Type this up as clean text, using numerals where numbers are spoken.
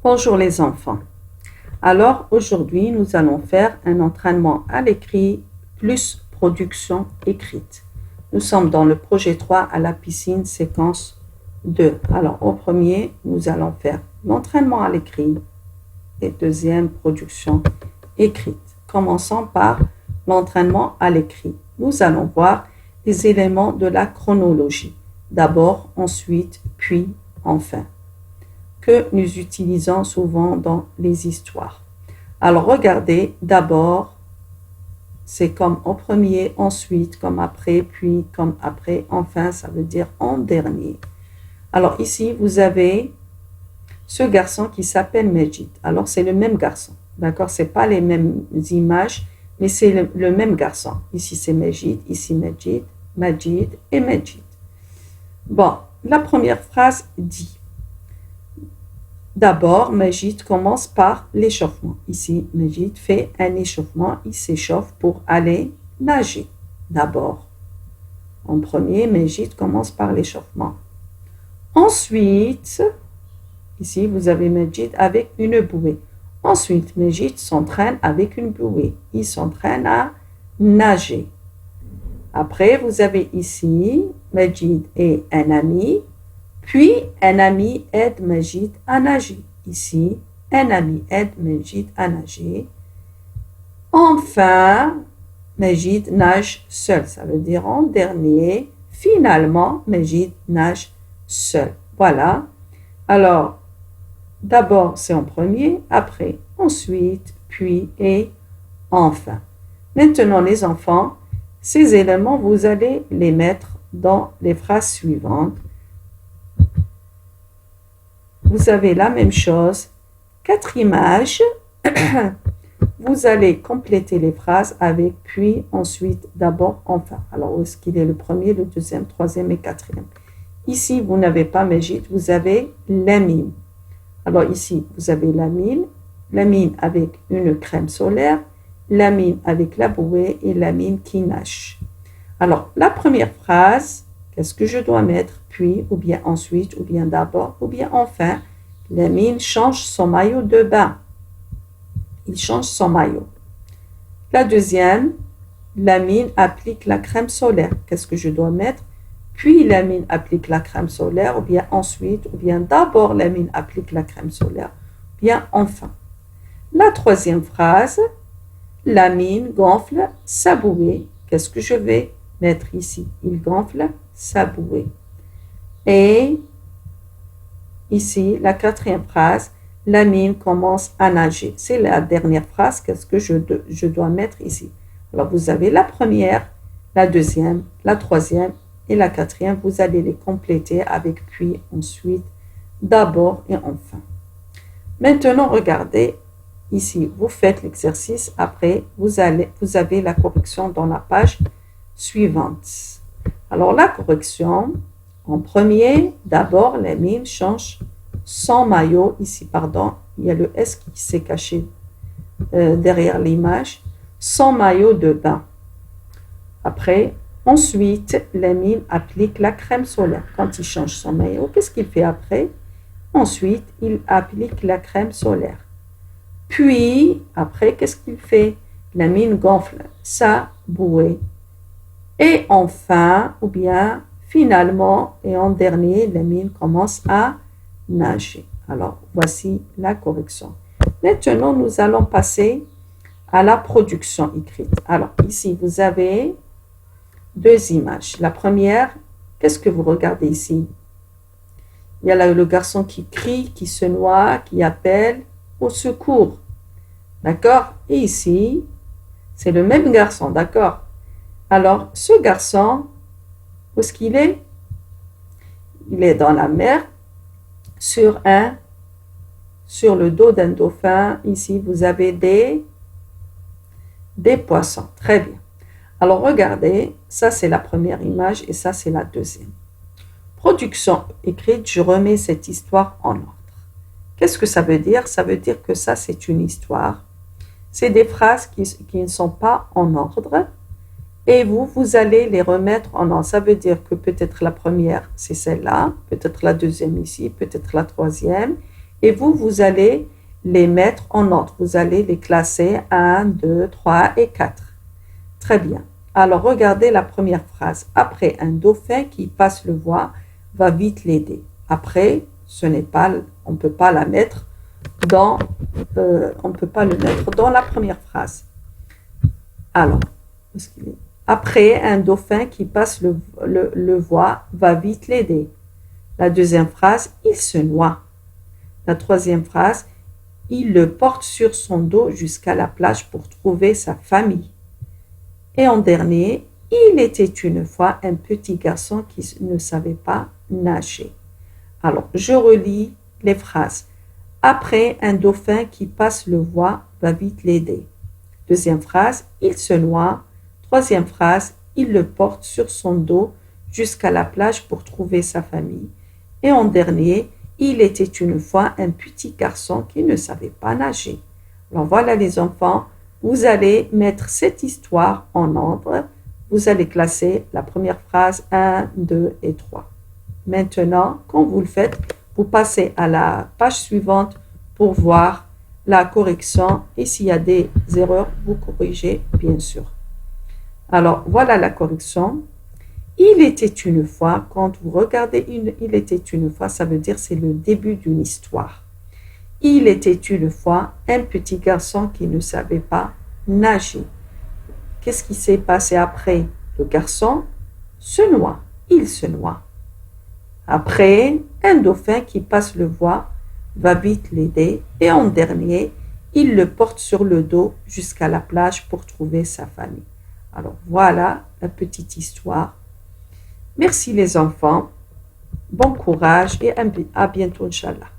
Bonjour les enfants. Alors aujourd'hui, nous allons faire un entraînement à l'écrit plus production écrite. Nous sommes dans le projet 3 à la piscine séquence 2. Alors au premier, nous allons faire l'entraînement à l'écrit et deuxième production écrite. Commençons par l'entraînement à l'écrit. Nous allons voir les éléments de la chronologie. D'abord, ensuite, puis, enfin, que nous utilisons souvent dans les histoires. Alors, regardez, d'abord, c'est comme au premier, ensuite, comme après, puis, comme après, enfin, ça veut dire en dernier. Alors, ici, vous avez ce garçon qui s'appelle Majid. Alors, c'est le même garçon, d'accord? C'est pas les mêmes images, mais c'est le même garçon. Ici, c'est Majid, ici, Majid et Majid. Bon, la première phrase dit d'abord, Majid commence par l'échauffement. Ici, Majid fait un échauffement, il s'échauffe pour aller nager. D'abord, en premier, Majid commence par l'échauffement. Ensuite, ici, vous avez Majid avec une bouée. Ensuite, Majid s'entraîne avec une bouée. Il s'entraîne à nager. Après, vous avez ici Majid et un ami. Puis, un ami aide Majid à nager. Ici, un ami aide Majid à nager. Enfin, Majid nage seul. Ça veut dire en dernier. Finalement, Majid nage seul. Voilà. Alors, d'abord, c'est en premier, après, ensuite, puis et enfin. Maintenant, les enfants, ces éléments, vous allez les mettre dans les phrases suivantes. Vous avez la même chose, 4 images. Vous allez compléter les phrases avec puis, ensuite, d'abord, enfin. Alors, où est-ce qu'il est le premier, le deuxième, troisième et quatrième? Ici, vous n'avez pas Majid, vous avez Lamine. Alors ici, vous avez Lamine avec une crème solaire, Lamine avec la bouée et Lamine qui nage. Alors, la première phrase, qu'est-ce que je dois mettre? Puis, ou bien ensuite, ou bien d'abord, ou bien enfin. Lamine change son maillot de bain. Il change son maillot. La deuxième, Lamine applique la crème solaire. Qu'est-ce que je dois mettre? Puis Lamine applique la crème solaire, ou bien ensuite, ou bien d'abord Lamine applique la crème solaire, ou bien enfin. La troisième phrase, Lamine gonfle sa bouée. Qu'est-ce que je vais mettre ici? Il gonfle sa bouée. Et ici, la quatrième phrase, Lamine commence à nager. C'est la dernière phrase, qu'est-ce que je dois mettre ici? Alors, vous avez la première, la deuxième, la troisième, et la quatrième, vous allez les compléter avec puis, ensuite, d'abord et enfin. Maintenant, regardez, ici, vous faites l'exercice. Après, vous avez la correction dans la page suivante. Alors, la correction, en premier, d'abord, Lamine change son maillot. Ici, pardon, il y a le S qui s'est caché derrière l'image. Son maillot de bain. Après, ensuite, Lamine applique la crème solaire. Quand il change son maillot, qu'est-ce qu'il fait après? Ensuite, il applique la crème solaire. Puis, après, qu'est-ce qu'il fait? Lamine gonfle sa bouée. Et enfin, ou bien finalement, et en dernier, Lamine commence à nager. Alors, voici la correction. Maintenant, nous allons passer à la production écrite. Alors, ici, vous avez 2 images. La première, qu'est-ce que vous regardez ici? Il y a là le garçon qui crie, qui se noie, qui appelle au secours. D'accord? Et ici, c'est le même garçon, d'accord? Alors, ce garçon, où est-ce qu'il est? Il est dans la mer, sur le dos d'un dauphin. Ici, vous avez des poissons. Très bien. Alors, regardez, ça c'est la première image et ça c'est la deuxième. Production écrite, je remets cette histoire en ordre. Qu'est-ce que ça veut dire? Ça veut dire que ça c'est une histoire. C'est des phrases qui ne sont pas en ordre et vous allez les remettre en ordre. Ça veut dire que peut-être la première c'est celle-là, peut-être la deuxième ici, peut-être la troisième Et vous allez les mettre en ordre. Vous allez les classer 1, 2, 3 et 4. Très bien. Alors, regardez la première phrase. Après, un dauphin qui passe le voie va vite l'aider. Après, on ne peut pas la mettre dans, on peut pas le mettre dans la première phrase. Alors, après, un dauphin qui passe le voie va vite l'aider. La deuxième phrase, il se noie. La troisième phrase, il le porte sur son dos jusqu'à la plage pour trouver sa famille. Et en dernier, il était une fois un petit garçon qui ne savait pas nager. Alors, je relis les phrases. Après, un dauphin qui passe le voie va vite l'aider. Deuxième phrase, il se noie. Troisième phrase, il le porte sur son dos jusqu'à la plage pour trouver sa famille. Et en dernier, il était une fois un petit garçon qui ne savait pas nager. Alors voilà les enfants, vous allez mettre cette histoire en ordre. Vous allez classer la première phrase 1, 2 et 3. Maintenant, quand vous le faites, vous passez à la page suivante pour voir la correction et s'il y a des erreurs, vous corrigez bien sûr. Alors voilà la correction. Il était une fois, quand vous regardez il était une fois, ça veut dire c'est le début d'une histoire. Il était une fois un petit garçon qui ne savait pas nager. Qu'est-ce qui s'est passé après? Le garçon se noie, il se noie. Après, un dauphin qui passe le voie va vite l'aider et en dernier, il le porte sur le dos jusqu'à la plage pour trouver sa famille. Alors voilà la petite histoire. Merci les enfants, bon courage et à bientôt, Inch'Allah.